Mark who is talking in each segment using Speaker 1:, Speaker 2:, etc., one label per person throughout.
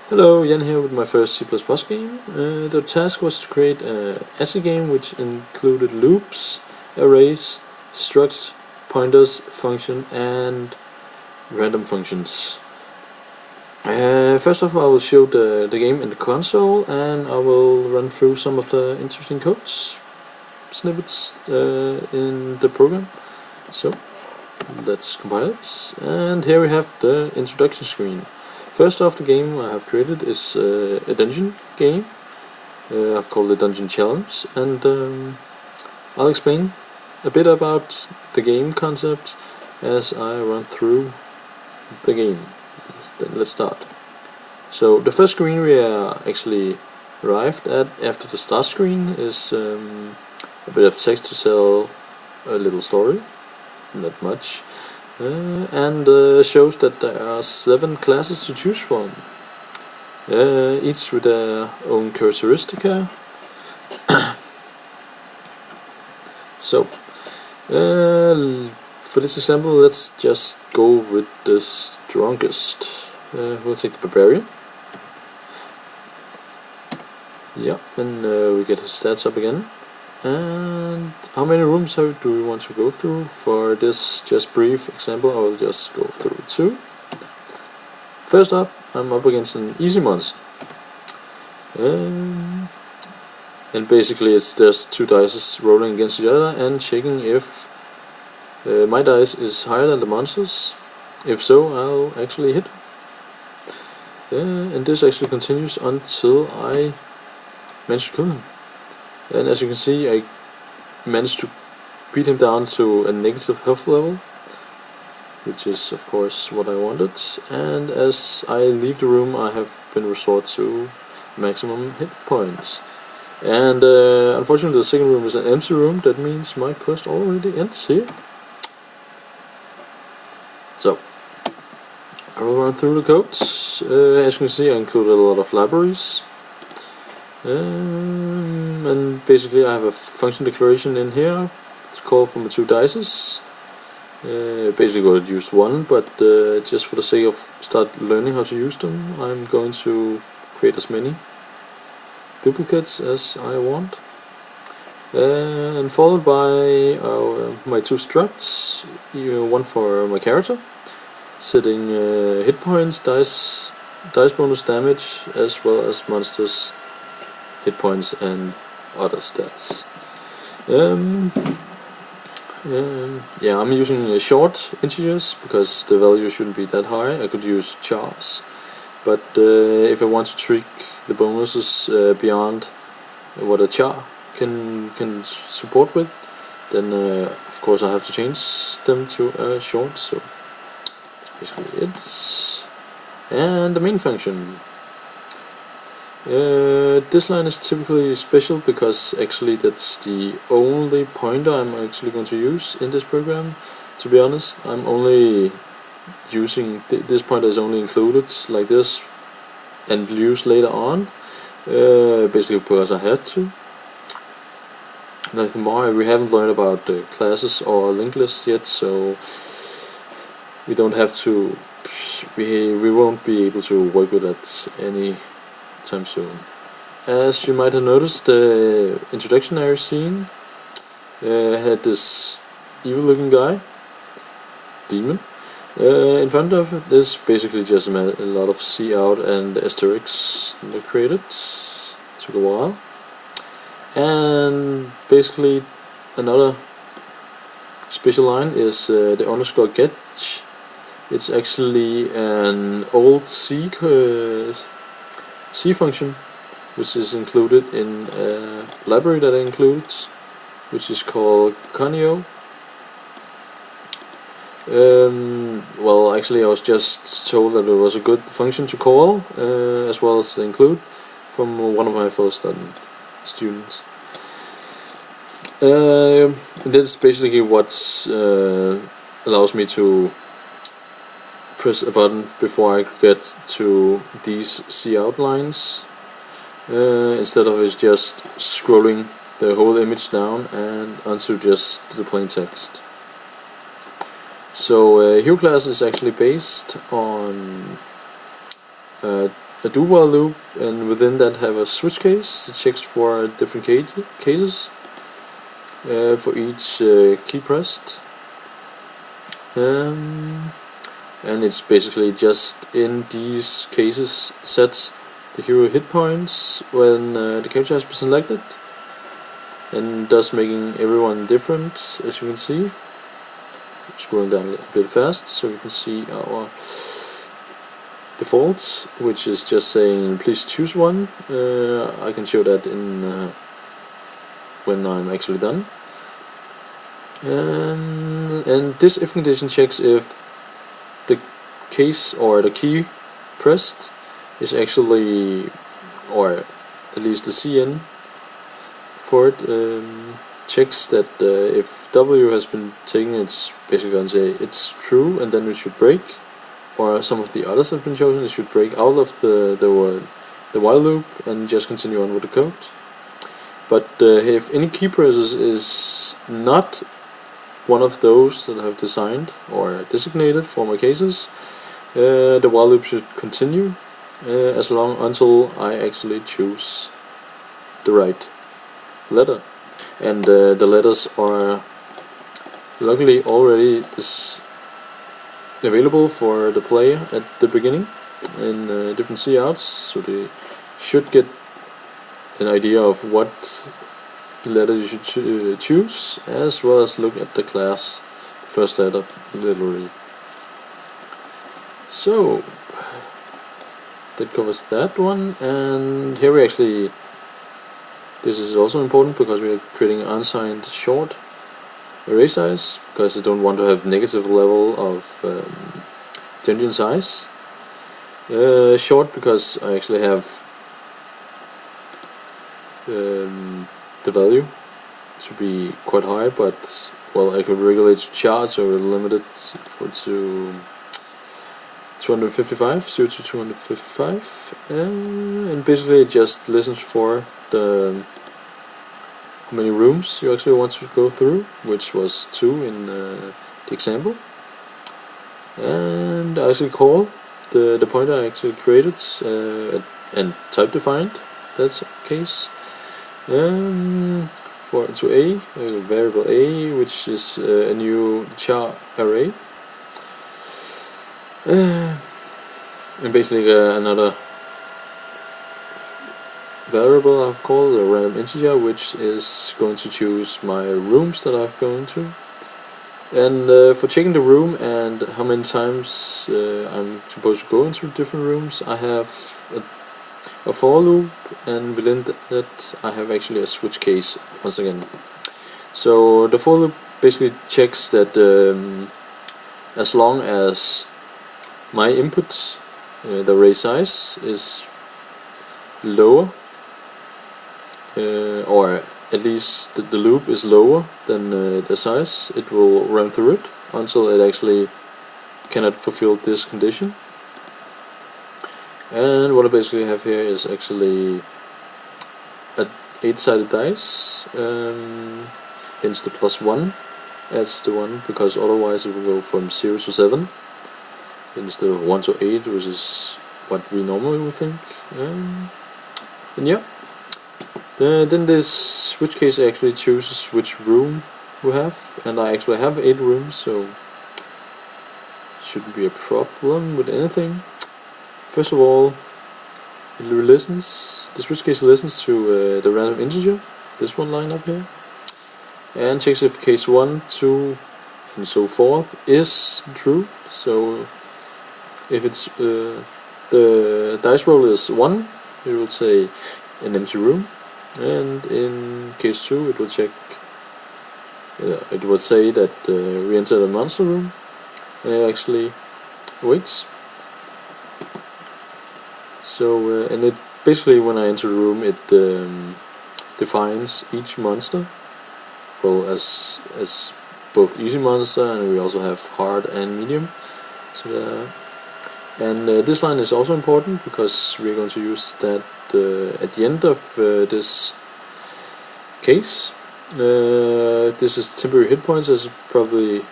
Speaker 1: Hello, Jan here with my first C++ game. The task was to create an ASCII game which included loops, arrays, structs, pointers, function, and random functions. First off, I will show the game in the console, and I will run through some of the interesting codes snippets in the program. So let's compile it, and here we have the introduction screen. First off, the game I have created is a dungeon game. I've called it Dungeon Challenge, and I'll explain a bit about the game concept as I run through the game. Then let's start. So the first screen we are actually arrived at after the start screen is a bit of text to tell a little story, not much. And shows that there are 7 classes to choose from, each with their own characteristica. So, for this example, let's just go with the strongest. We'll take the barbarian. Yeah, and we get his stats up again. And how many rooms do we want to go through? For this just brief example, I will just go through 2. First up, I'm up against an easy monster. And basically it's just 2 dice rolling against each other and checking if my dice is higher than the monster's. If so, I'll actually hit. And this actually continues until I manage to kill him. And as you can see, I managed to beat him down to a negative health level, which is of course what I wanted. And as I leave the room, I have been restored to maximum hit points. And unfortunately the second room is an empty room. That means my quest already ends here. So I will run through the codes. As you can see, I included a lot of libraries. And basically I have a function declaration in here. It's called from the 2 dices. Basically going to use 1, but just for the sake of start learning how to use them, I'm going to create as many duplicates as I want. And followed by my 2 structs, one for my character, setting hit points, dice bonus damage, as well as monsters hit points and other stats. Yeah, I'm using short integers because the value shouldn't be that high. I could use chars, but if I want to tweak the bonuses beyond what a char can support with, then of course I have to change them to short. So that's basically it. And the main function. This line is typically special because actually that's the only pointer I'm actually going to use in this program. To be honest, I'm only using this pointer is only included like this and used later on, basically because I had to. Nothing more. We haven't learned about the classes or linked lists yet, so we don't have to. We won't be able to work with that any time soon. As you might have noticed, the introductory scene had this evil looking guy, demon, in front of it. This is basically just a lot of C out and asterisks that created. Took a while. And basically another special line is the underscore get. It's actually an old C function, which is included in a library that I include, which is called Conio. Well, actually I was just told that it was a good function to call, as well as to include, from one of my fellow students. This is basically what allows me to press a button before I get to these C outlines, instead of it just scrolling the whole image down and onto just the plain text. So hero class is actually based on a do while loop, and within that have a switch case that checks for different cases for each key pressed. And it's basically just in these cases sets the hero hit points when the character has been selected, and thus making everyone different, as you can see. Scrolling down a bit fast so you can see our default, which is just saying please choose one. I can show that in when I'm actually done. And this if condition checks if the case or the key pressed is actually, or at least the CN for it, checks that if W has been taken, it's basically going to say it's true, and then it should break. Or some of the others have been chosen, it should break out of the while loop and just continue on with the code. But if any key presses is not one of those that I have designed or designated for my cases, the while loop should continue as long until I actually choose the right letter. And the letters are luckily already available for the player at the beginning in different COUts, so they should get an idea of what letter you should choose, as well as look at the class first letter literally. So that covers that one, and here we actually, this is also important because we are creating an unsigned short array size, because I don't want to have negative level of tangent size. Short because I actually have the value should be quite high, but well, I could regulate char, so we'll limit it to 255, 0 to 255, and basically it just listens for the how many rooms you actually want to go through, which was 2 in the example, and I actually call the pointer I actually created and type defined. That's the case. For to a variable a, which is a new char array, and basically another variable I've called a random integer, which is going to choose my rooms that I'm going to. And for checking the room and how many times I'm supposed to go into different rooms, I have a for loop, and within that I have actually a switch case once again. So the for loop basically checks that as long as my input, the array size, is lower, or at least the loop is lower than the size, it will run through it until it actually cannot fulfill this condition. And what I basically have here is actually an 8-sided dice, hence the +1 adds the 1, because otherwise it will go from 0 to 7 instead of 1 to 8, which is what we normally would think. And yeah, then this switch case actually chooses which room we have, and I actually have 8 rooms, so shouldn't be a problem with anything. First of all, the switch case listens to the random integer, this one line up here, and checks if case 1, 2, and so forth is true. So if it's the dice roll is 1, it will say an empty room, and in case 2 it will check, it will say that we entered a monster room, and it actually waits. So and it basically, when I enter the room, it defines each monster, well, as both easy monster, and we also have hard and medium. So and this line is also important because we're going to use that at the end of this case. This is temporary hit points, as it probably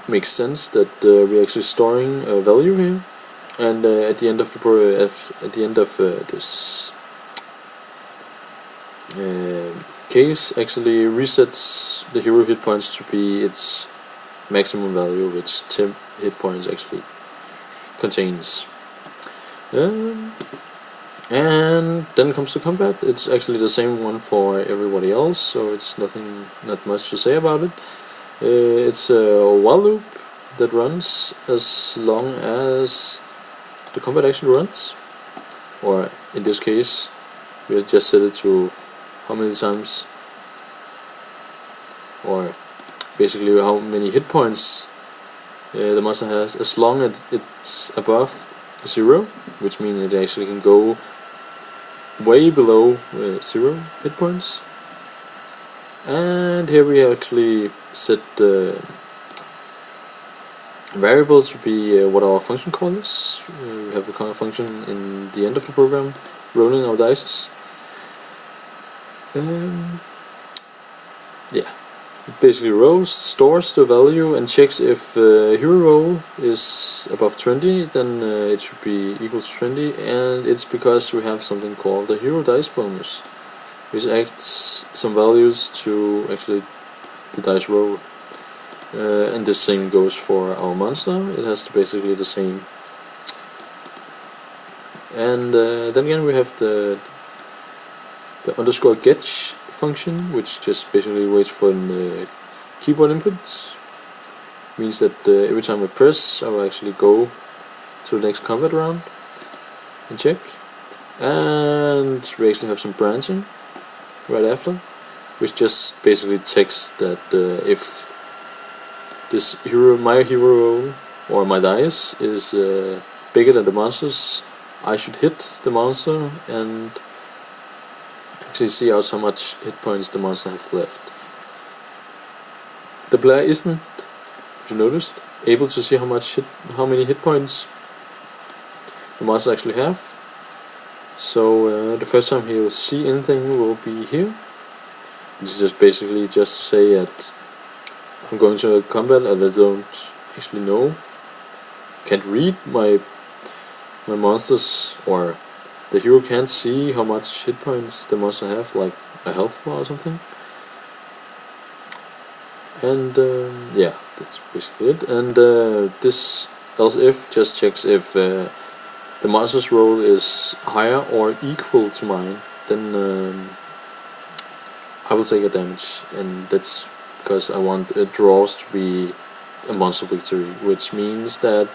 Speaker 1: makes sense that we're actually storing a value here. and at the end of the this case actually resets the hero hit points to be its maximum value, which 10 hit points actually contains. And then comes the combat. It's actually the same one for everybody else, so it's not much to say about it. It's a while loop that runs as long as the combat actually runs, or in this case we'll just set it to how many times, or basically how many hit points the monster has, as long as it's above 0, which means it actually can go way below 0 hit points. And here we actually set the variables to be what our function call is. We have a kind of function in the end of the program, rolling our dice. Yeah, it basically rolls, stores the value, and checks if hero roll is above 20, then it should be equal to 20, and it's because we have something called the hero dice bonus, which adds some values to actually the dice roll. And the same goes for our monster. It has to basically the same. And then again we have the underscore get function, which just basically waits for the keyboard inputs. Means that every time I press, I will actually go to the next combat round and check. And we actually have some branching right after, which just basically checks that if this my hero roll or my dice is bigger than the monster's, I should hit the monster and actually see out how much hit points the monster has left. The player isn't, if you noticed, able to see how many hit points the monster actually have. So the first time he will see anything will be here. It's just basically just to say that I'm going to a combat and I don't actually know, can't read my monsters, or the hero can't see how much hit points the monster have, like a health bar or something. And yeah, that's basically it. And this else if just checks if the monster's roll is higher or equal to mine, then I will take a damage, and that's because I want draws to be a monster victory, which means that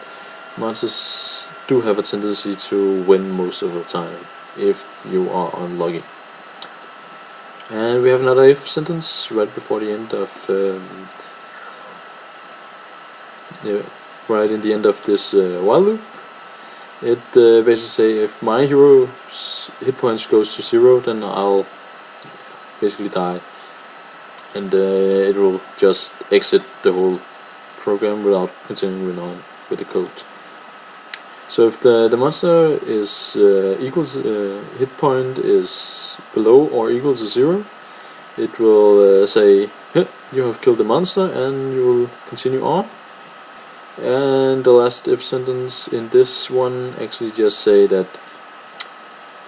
Speaker 1: monsters do have a tendency to win most of the time if you are unlucky. And we have another if sentence right before the end of right in the end of this while loop. It basically say if my hero's hit points goes to 0, then I'll basically die, and it will just exit the whole program without continuing on with the code. So if the monster is equals hit point is below or equal to 0, it will say, hey, you have killed the monster, and you will continue on. And the last if sentence in this one actually just say that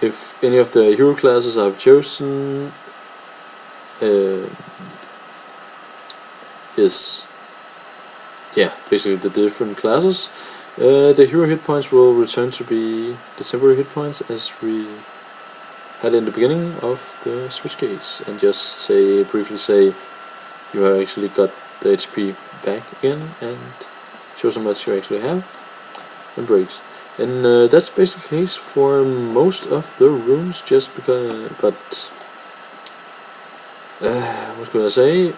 Speaker 1: if any of the hero classes I've chosen is basically the different classes, the hero hit points will return to be the temporary hit points as we had in the beginning of the switch case, and just briefly say you have actually got the HP back again, and shows how much you actually have, and breaks. And that's basically the case for most of the rooms, just because, but what could I say?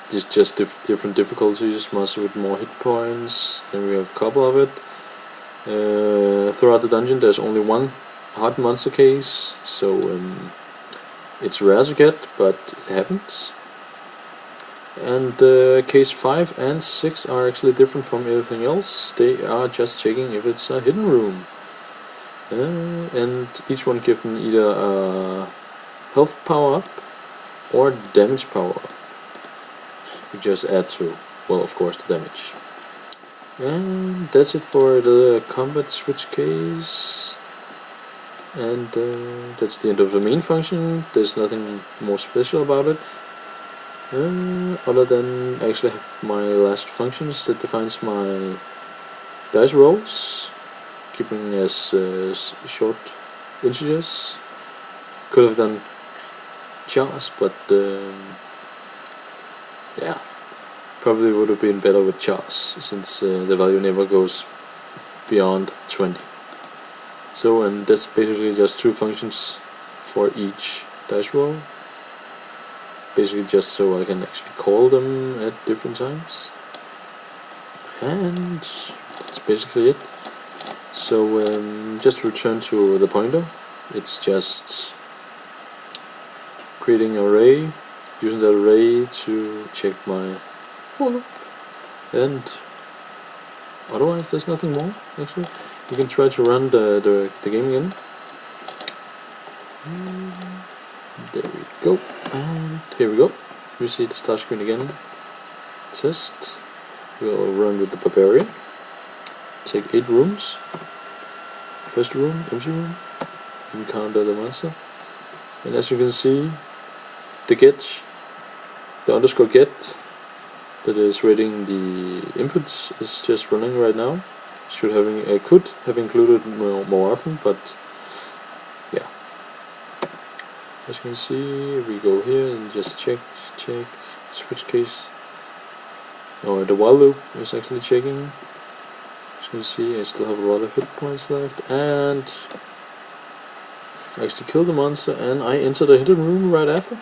Speaker 1: There's just different difficulties, monster with more hit points, then we have a couple of it. Throughout the dungeon there's only one hard monster case, so it's rare to get, but it happens. And case 5 and 6 are actually different from everything else. They are just checking if it's a hidden room. And each one given either a health power up or damage power up. We just add to, well, of course, the damage. And that's it for the combat switch case. And that's the end of the main function. There's nothing more special about it, other than I actually have my last functions that defines my dice rolls, keeping as short integers. Could have done chars, but yeah, probably would have been better with chars, since the value never goes beyond 20. So, and that's basically just two functions for each dice roll, basically just so I can actually call them at different times. And that's basically it. So just to return to the pointer, it's just creating an array, using that array to check my for loop, and otherwise there's nothing more actually. You can try to run the game again. There we go, and here we go. You see the start screen again. Test. We'll run with the barbarian. Take 8 rooms. First room, empty room. Encounter the monster. And as you can see, the get, the underscore get that is reading the inputs is just running right now. Could have included more often, but yeah. As you can see, we go here and just check, switch case. Oh, the while loop is actually checking. As you can see, I still have a lot of hit points left, and I actually killed the monster, and I entered a hidden room right after,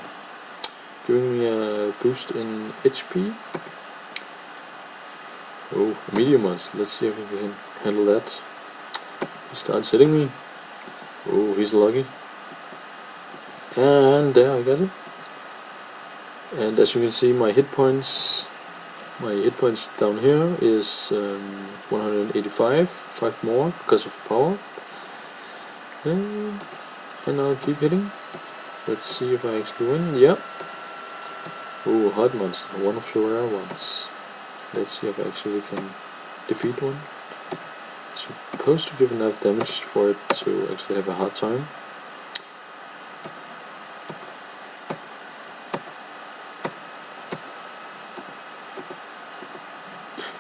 Speaker 1: giving me a boost in HP. Oh, a medium monster. Let's see if we can handle that. He starts hitting me. Oh, he's lucky. And there, I got it. And as you can see, my hit points down here is 185, 5 more because of power. And I'll keep hitting. Let's see if I actually win. Yep. Oh, hot monster, one of the rare ones. Let's see if actually we can defeat one. It's supposed to give enough damage for it to actually have a hard time.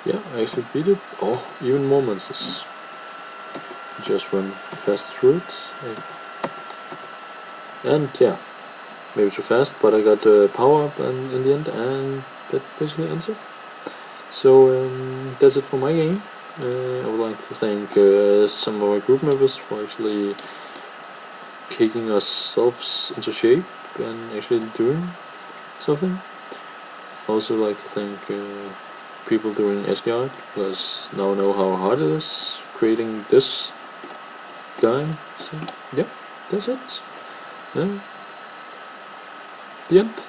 Speaker 1: Yeah, I actually beat it. Oh, even more monsters. Just run fast through it. And yeah, maybe too fast, but I got the power up and in the end, and that basically ends it. So that's it for my game. I would like to thank some of our group members for actually kicking ourselves into shape and actually doing something. I also like to thank people doing ASCII art, because now I know how hard it is creating this guy. So yeah, that's it. The end.